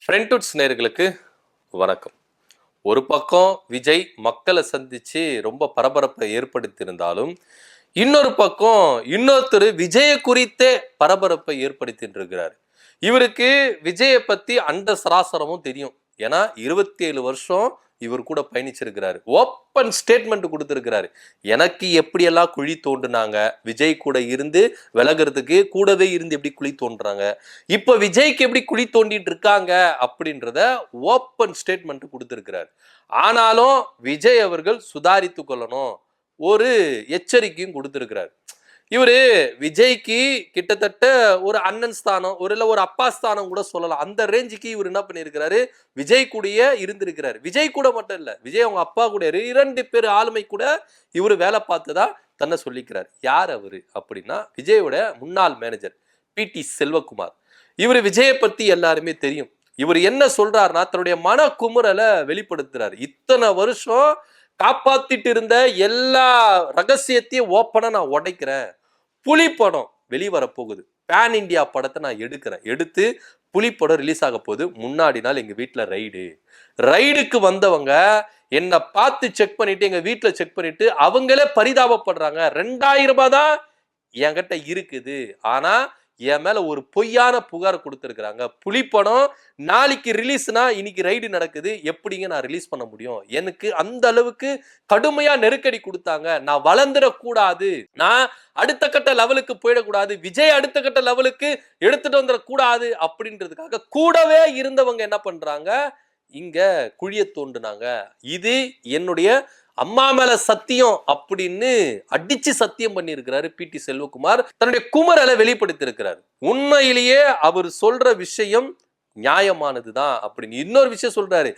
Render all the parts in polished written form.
ஃப்ரெண்ட்வுட்ஸ் நேயர்களுக்கு வணக்கம். ஒரு பக்கம் விஜய் மக்களை சந்திச்சு ரொம்ப பரபரப்பை ஏற்படுத்தியிருந்தாலும், இன்னொரு பக்கம் இன்னொருத்தர் விஜய குறித்தே பரபரப்பை ஏற்படுத்திட்டு இருக்கிறார். இவருக்கு விஜயை பத்தி அண்ட சராசரமும் தெரியும். ஏன்னா 27 வருஷம் இவர் கூட பயணிச்சிருக்கிறாரு. ஓப்பன் ஸ்டேட்மெண்ட் கொடுத்திருக்கிறாரு. எனக்கு எப்படியெல்லாம் குழி தோண்டுனாங்க, விஜய் கூட இருந்து விலகிறதுக்கு கூடவே இருந்து எப்படி குழி தோன்றாங்க, இப்ப விஜய்க்கு எப்படி குழி தோண்டிட்டு இருக்காங்க அப்படின்றத ஓப்பன் ஸ்டேட்மெண்ட் கொடுத்திருக்கிறார். ஆனாலும் விஜய் அவர்கள் சுதாரித்து கொள்ளணும், ஒரு எச்சரிக்கையும் கொடுத்திருக்கிறார். இவரு விஜய்க்கு கிட்டத்தட்ட ஒரு அண்ணன் ஸ்தானம், ஒரு அப்பா ஸ்தானம் கூட சொல்லலாம். அந்த ரேஞ்சுக்கு இவர் என்ன பண்ணிருக்கிறாரு, விஜய் கூடயே இருந்திருக்கிறாரு. விஜய் கூட மட்டும் இல்ல, விஜய் அவங்க அப்பா கூட 2 பேர் ஆளுமை கூட இவரு வேலை பார்த்ததா தன்னை சொல்லிக்கிறார். யார் அவரு அப்படின்னா, விஜயோட முன்னாள் மேனேஜர் PT செல்வகுமார். இவரு விஜயை பத்தி எல்லாருமே தெரியும். இவர் என்ன சொல்றாருன்னா, தன்னுடைய மன குமுறலை வெளிப்படுத்துறாரு. இத்தனை வருஷம் காப்பாத்திட்டு இருந்த எல்லா ரகசியத்தையும் ஓப்பனா நான் உடைக்கிறேன். புலி படம் வெளிவர போகுது, பேன் இண்டியா படத்தை நான் எடுத்து புலி படம் ரிலீஸ் ஆக போகுது. முன்னாடி நாள் எங்க வீட்டுல ரைடுக்கு வந்தவங்க என்ன பார்த்து செக் பண்ணிட்டு, எங்க வீட்டுல செக் பண்ணிட்டு அவங்களே பரிதாபப்படுறாங்க. 2000 ரூபாய் தான் என்கிட்ட இருக்குது, ஆனா என் மேல ஒரு பொய்யான புகார் கொடுத்திருக்கிறாங்க. புலி படம் நாளைக்கு ரிலீஸ்னா இன்னைக்கு ரைடு நடக்குது, எப்படிங்க நான் ரிலீஸ் பண்ண முடியும்? எனக்கு அந்த அளவுக்கு கடுமையா நெருக்கடி கொடுத்தாங்க. நான் வளர்ந்துடக்கூடாது, நான் அடுத்த கட்ட லெவலுக்கு போயிடக்கூடாது, விஜய் அடுத்த கட்ட லெவலுக்கு எடுத்துட்டு வந்துடக்கூடாது அப்படின்றதுக்காக கூடவே இருந்தவங்க என்ன பண்றாங்க, இங்க குழிய தோண்டுனாங்க. இது என்னுடைய அம்மா மேல சத்தியம் அப்படின்னு அடிச்சு சத்தியம் பண்ணி இருக்கிறாரு PT செல்வகுமார். தன்னுடைய குமரலை வெளிப்படுத்தி இருக்கிறார். உண்மையிலேயே அவர் சொல்ற விஷயம் நியாயமானதுதான் அப்படின்னு இன்னொரு விஷயம் சொல்றாரு.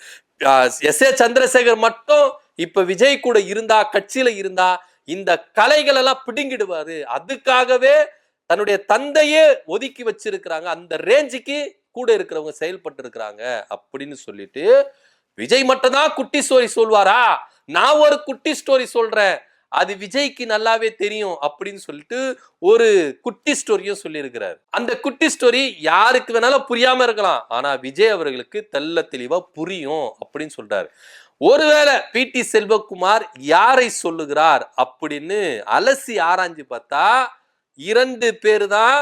SA சந்திரசேகர் மட்டும் இப்ப விஜய் கூட இருந்தா, கட்சியில இருந்தா இந்த கலைகள் எல்லாம் பிடுங்கிடுவாரு. அதுக்காகவே தன்னுடைய தந்தையே ஒதுக்கி வச்சிருக்கிறாங்க. அந்த ரேஞ்சுக்கு கூட இருக்கிறவங்க செயல்பட்டு இருக்கிறாங்க அப்படின்னு சொல்லிட்டு, விஜய் மட்டும் தான் குட்டி ஸ்டோரி சொல்வாரா, நான் ஒரு குட்டி ஸ்டோரி சொல்றேன், அது விஜய்க்கு நல்லாவே தெரியும் அப்படின்னு சொல்லிட்டு ஒரு குட்டி ஸ்டோரியும் சொல்லி இருக்கிறார். அந்த குட்டி ஸ்டோரி யாருக்கு வேணாலும் புரியாம இருக்கலாம், ஆனா விஜய் அவர்களுக்கு தெள்ள தெளிவா புரியும் அப்படின்னு சொல்றாரு. ஒருவேளை PT செல்வகுமார் யாரை சொல்லுகிறார் அப்படின்னு அலசி ஆராய்ஞ்சு பார்த்தா 2 பேரு தான்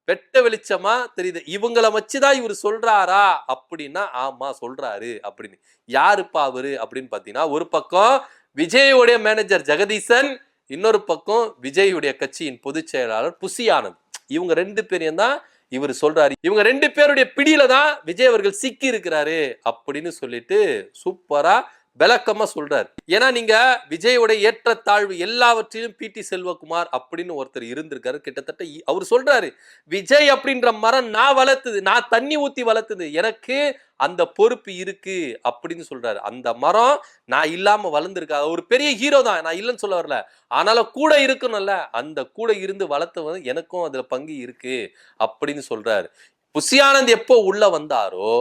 வெட்ட வெளிச்சமா தெரியுது. இவங்களை வச்சுதான் இவர் சொல்றாரா அப்படின்னா, ஆமா சொல்றாரு அப்படின்னு. யாருப்பா அவரு அப்படின்னு பாத்தீங்கன்னா, ஒரு பக்கம் விஜயோடைய மேனேஜர் ஜெகதீசன், இன்னொரு பக்கம் விஜயுடைய கட்சியின் பொதுச் செயலாளர் புசி ஆனந்த். இவங்க 2 பேரையும் தான் இவர் சொல்றாரு. இவங்க 2 பேருடைய பிடியில தான் விஜய் அவர்கள் சிக்கி இருக்கிறாரு அப்படின்னு சொல்லிட்டு சூப்பரா விளக்கமா சொல்றாரு. ஏன்னா நீங்க விஜயோட ஏற்றத்தாழ்வு எல்லாவற்றிலும் PT செல்வகுமார் அப்படின்னு ஒருத்தர் இருந்திருக்காரு. கிட்டத்தட்ட அவர் சொல்றாரு, விஜய் அப்படின்ற மரம் நான் வளர்த்தது, நான் தண்ணி ஊத்தி வளர்த்தது, எனக்கு அந்த பொறுப்பு இருக்கு அப்படின்னு சொல்றாரு. அந்த மரம் நான் இல்லாம வளர்ந்துருக்கா, ஒரு பெரிய ஹீரோ தான், நான் இல்லைன்னு சொல்ல வரல, ஆனாலும் கூட இருக்கணும்ல, அந்த கூட இருந்து வளர்த்தவன் எனக்கும் அதுல பங்கு இருக்கு அப்படின்னு சொல்றாரு. புசி ஆனந்த் எப்போ உள்ள வந்தாரோ,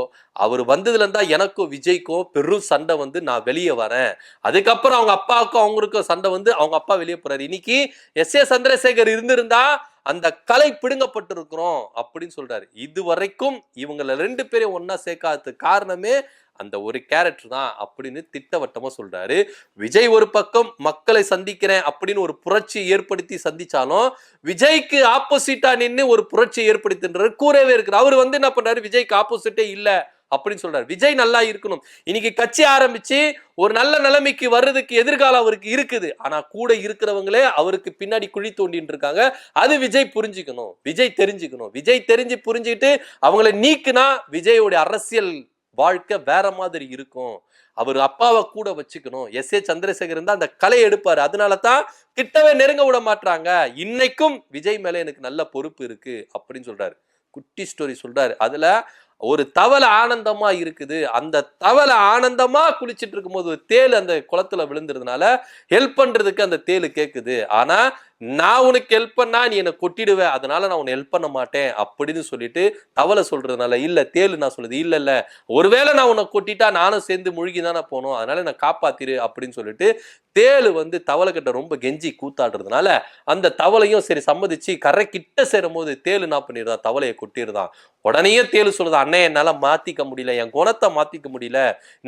அவர் வந்ததுல இருந்தா எனக்கும் விஜய்க்கும் பெரும் சண்டை வந்து நான் வெளியே வரேன். அதுக்கப்புறம் அவங்க அப்பாவுக்கும் அவங்களுக்கும் சண்டை வந்து அவங்க அப்பா வெளியே போறாரு. இன்னைக்கு SA சந்திரசேகர் இருந்திருந்தா அந்த கலை பிடுங்கப்பட்டிருக்கிறோம் அப்படின்னு சொல்றாரு. இது வரைக்கும் இவங்களை 2 பேரையும் ஒன்னா சேர்க்காததுக்கு காரணமே அந்த ஒரு கேரக்டர் தான் அப்படின்னு திட்டவட்டமா சொல்றாரு. விஜய் ஒரு பக்கம் மக்களை சந்திக்கிறேன் அப்படின்னு ஒரு புரட்சி ஏற்படுத்தி சந்திச்சாலும், விஜய்க்கு ஆப்போசிட்டா நின்று ஒரு புரட்சி ஏற்படுத்தின்றாரு, கூறவே இருக்கிறார். அவர் வந்து என்ன பண்றாரு, விஜய்க்கு ஆப்போசிட்டே இல்ல அப்படின்னு சொல்றாரு. விஜய் நல்லா இருக்கணும், இன்னைக்கு கட்சி ஆரம்பிச்சு ஒரு நல்ல நிலைமைக்கு வர்றதுக்கு எதிர்காலம் அவருக்கு இருக்குது, ஆனா கூட இருக்கிறவங்களே அவருக்கு பின்னாடி குழி தோண்டிட்டு இருக்காங்க. அது விஜய் புரிஞ்சுக்கணும், விஜய் தெரிஞ்சுக்கணும். விஜய் தெரிஞ்சு புரிஞ்சுக்கிட்டு அவங்களை நீக்குனா விஜயோட அரசியல் வாழ்க்கை வேற மாதிரி இருக்கும். அவர் அப்பாவை கூட வச்சுக்கணும். SA சந்திரசேகர் இருந்தா அந்த கலை எடுப்பாரு. அதனால தான் கிட்டவே நெருங்க விட மாட்டாங்க. இன்னைக்கும் விஜய் மேல எனக்கு நல்ல பொறுப்பு இருக்கு அப்படின்னு சொல்றாரு. குட்டி ஸ்டோரி சொல்றாரு. அதுல ஒரு தவளை ஆனந்தமா இருக்குது. அந்த தவளை ஆனந்தமா குளிச்சிட்டு இருக்கும்போது ஒரு தேல் அந்த குளத்துல விழுந்துறதுனால ஹெல்ப் பண்றதுக்கு அந்த தேலு கேக்குது. ஆனா நான் உனக்கு ஹெல்ப் பண்ணா நீ என்னை கொட்டிடுவேன், அதனால நான் உன்னை ஹெல்ப் பண்ண மாட்டேன் அப்படின்னு சொல்லிட்டு தவளை சொல்றதுனால, இல்ல தேளு நான் சொல்லுது இல்ல இல்ல ஒருவேளை நான் உன்னை கொட்டிட்டா நானும் சேர்ந்து முழுகி தானே போனோம், அதனால நான் காப்பாத்திரு அப்படின்னு சொல்லிட்டு தேளு வந்து தவளை கிட்ட ரொம்ப கெஞ்சி கூத்தாடுறதுனால அந்த தவளையும் சரி சம்மதிச்சு கரை கிட்ட சேரும் போது தேளு என்ன பண்ணிடுதான், தவளையை கொட்டிடுதான். உடனே தேளு சொல்லுது, அண்ணே என்னால மாத்திக்க முடியல, என் குணத்தை மாத்திக்க முடியல,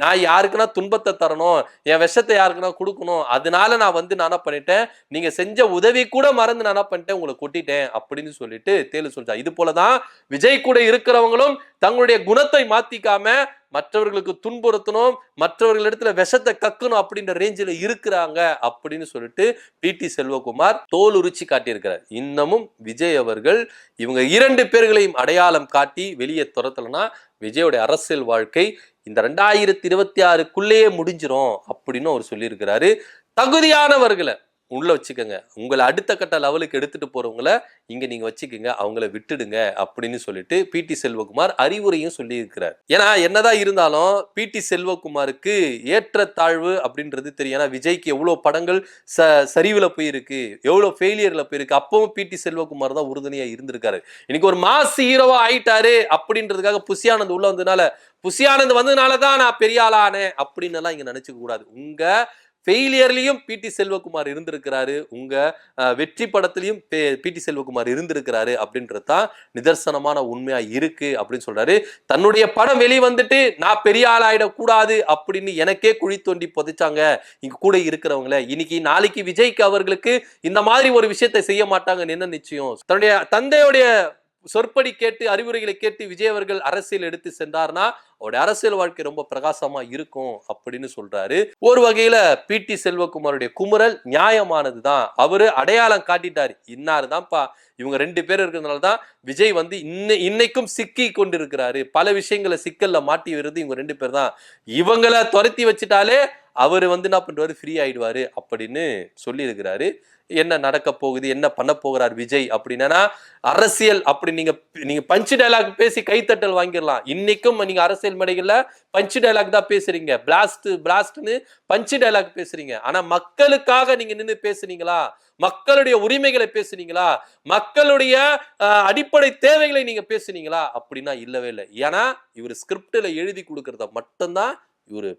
நான் யாருக்குன்னா துன்பத்தை தரணும், என் விஷத்தை யாருக்குன்னா கொடுக்கணும், அதனால நான் வந்து நான் என்ன பண்ணிட்டேன், நீங்க செஞ்ச உதவி கூட மறந்து நான் என்ன பண்ணிட்டேன், உங்களை கொட்டிட்டேன் அப்படின்னு சொல்லிட்டு தேளு சொல்றா. இது போலதான் விஜய் கூட இருக்கிறவங்களும் தங்களுடைய குணத்தை மாத்திக்காம மற்றவர்களுக்கு துன்புறுத்தணும், மற்றவர்களிடத்துல விஷத்தை கக்கணும் அப்படின்ற ரேஞ்சில் இருக்கிறாங்க அப்படின்னு சொல்லிட்டு பிடி செல்வகுமார் தோல் உரிச்சு காட்டியிருக்கிறார். இன்னமும் விஜய் அவர்கள் இவங்க 2 பேர்களையும் அடையாளம் காட்டி வெளியே துரத்தலனா விஜயோட அரசியல் வாழ்க்கை இந்த 2026க்குள்ளேயே முடிஞ்சிரும் அப்படின்னு அவர் சொல்லியிருக்கிறாரு. தகுதியானவர்களை உள்ள வச்சுக்கோங்க, உங்களை அடுத்த கட்ட லெவலுக்கு எடுத்துட்டு போறவங்களை இங்க நீங்க வச்சுக்கோங்க, அவங்கள விட்டுடுங்க அப்படின்னு சொல்லிட்டு பிடி செல்வகுமார் அறிவுரையும் சொல்லி இருக்கிறார். ஏன்னா என்னதான் இருந்தாலும் பிடி செல்வகுமாருக்கு ஏற்றத்தாழ்வு அப்படின்றது தெரியும். ஏன்னா விஜய்க்கு எவ்வளவு படங்கள் சரிவுல போயிருக்கு, எவ்வளவு ஃபெயிலியர்ல போயிருக்கு, அப்பவும் பிடி செல்வகுமார் தான் உறுதுணையா இருந்திருக்காரு. இன்னைக்கு ஒரு மாஸ் ஹீரோவா ஆயிட்டாரு அப்படின்றதுக்காக புஷியானந்த் உள்ள வந்ததுனால, புஷியானந்த் வந்ததுனாலதான் நான் பெரிய ஆளானேன் அப்படின்னு எல்லாம் இங்க நினைச்சுக்க கூடாது. உங்க ஃபெயிலியர்லயும் பிடி செல்வகுமார் இருந்திருக்கிறாரு, உங்க வெற்றி படத்திலையும் பிடி செல்வகுமார் இருந்திருக்கிறாரு அப்படின்றது தான் நிதர்சனமான உண்மையா இருக்கு அப்படின்னு சொல்றாரு. தன்னுடைய படம் வெளியே வந்துட்டு நான் பெரிய ஆள் ஆயிடக்கூடாது அப்படின்னு எனக்கே குழி தோண்டி புதைச்சாங்க இங்க கூட இருக்கிறவங்கள, இன்னைக்கு நாளைக்கு விஜய்க்கு அவர்களுக்கு இந்த மாதிரி ஒரு விஷயத்தை செய்ய மாட்டாங்கன்னு என்ன நிச்சயம்? தன்னுடைய தந்தையுடைய சொற்படி கேட்டு அறிவுரைகளை கேட்டு விஜய் அவர்கள் அரசியல் எடுத்து சென்றார்னா அவருடைய அரசியல் வாழ்க்கை ரொம்ப பிரகாசமா இருக்கும் அப்படின்னு சொல்றாரு. ஒரு வகையில பிடி செல்வகுமாருடைய குமுறல் நியாயமானதுதான். அவரு அடையாளம் காட்டிட்டாரு, இன்னாருதான்ப்பா, இவங்க 2 பேர் இருக்கிறதுனாலதான் விஜய் வந்து இன்னைக்கும் சிக்கி கொண்டிருக்கிறாரு, பல விஷயங்களை சிக்கல்ல மாட்டி வருது இவங்க 2 பேர் தான், இவங்களை துரத்தி வச்சுட்டாலே அவரு வந்து என்ன பண்றாரு, ஃப்ரீ ஆயிடுவாரு அப்படின்னு சொல்லி இருக்கிறாரு. என்ன நடக்க போகுது, என்ன பண்ண போகிறார் விஜய் அப்படின்னா, அரசியல் அப்படி நீங்க பஞ்ச் டயலாக் பேசி கைத்தட்டல் வாங்கிடலாம். இன்னைக்கும் நீங்க அரசியல் மேடைகள்ல பஞ்ச் டயலாக் தான் பேசுறீங்க, பிளாஸ்ட்னு பஞ்ச் டயலாக் பேசுறீங்க. ஆனா மக்களுக்காக நீங்க நின்று பேசுனீங்களா, மக்களுடைய உரிமைகளை பேசுனீங்களா, மக்களுடைய அடிப்படை தேவைகளை நீங்க பேசுனீங்களா அப்படின்னா இல்லவே இல்லை. ஏன்னா இவர் ஸ்கிரிப்ட்ல எழுதி கொடுக்கறத மட்டும்தான் இவரு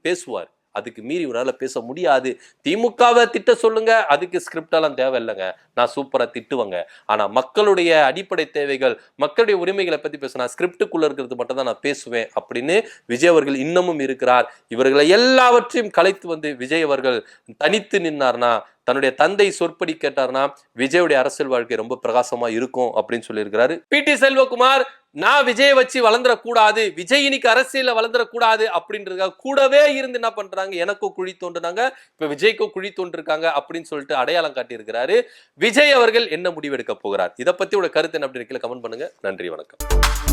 பேசுவார், அதுக்கு மீறி இவரால் பேச முடியாது. திமுகவை திட்ட சொல்லுங்க, அதுக்கு ஸ்கிரிப்ட் எல்லாம் தேவையில்லைங்க, நான் சூப்பரா திட்டுவாங்க. ஆனா மக்களுடைய அடிப்படை தேவைகள், மக்களுடைய உரிமைகளை பத்தி பேசினா ஸ்கிரிப்டுக்குள்ள இருக்கிறது மட்டும் தான் நான் பேசுவேன் அப்படின்னு விஜய் அவர்கள் இன்னமும் இருக்கிறார். இவர்களை எல்லாவற்றையும் கலைத்து வந்து விஜய் அவர்கள் தனித்து நின்னார்னா, தன்னுடைய தந்தை சொற்படி கேட்டார்னா விஜயுடைய அரசியல் வாழ்க்கை ரொம்ப பிரகாசமா இருக்கும் அப்படின்னு சொல்லியிருக்கிறாரு. பிடி செல்வகுமார் நான் விஜய் வச்சு வளர்ந்துடக்கூடாது, விஜய் இன்னைக்கு அரசியல வளர்ந்துடக்கூடாது அப்படின்றதுக்காக கூடவே இருந்து என்ன பண்றாங்க, எனக்கும் குழி தோன்றுனாங்க, இப்ப விஜய்க்கும் குழி தோன்றிருக்காங்க அப்படின்னு சொல்லிட்டு அடையாளம் காட்டி இருக்கிறாரு. விஜய் அவர்கள் என்ன முடிவெடுக்க போகிறார், இதை பத்தி உங்க கருத்து என்ன அப்படின்னு கமெண்ட் பண்ணுங்க. நன்றி, வணக்கம்.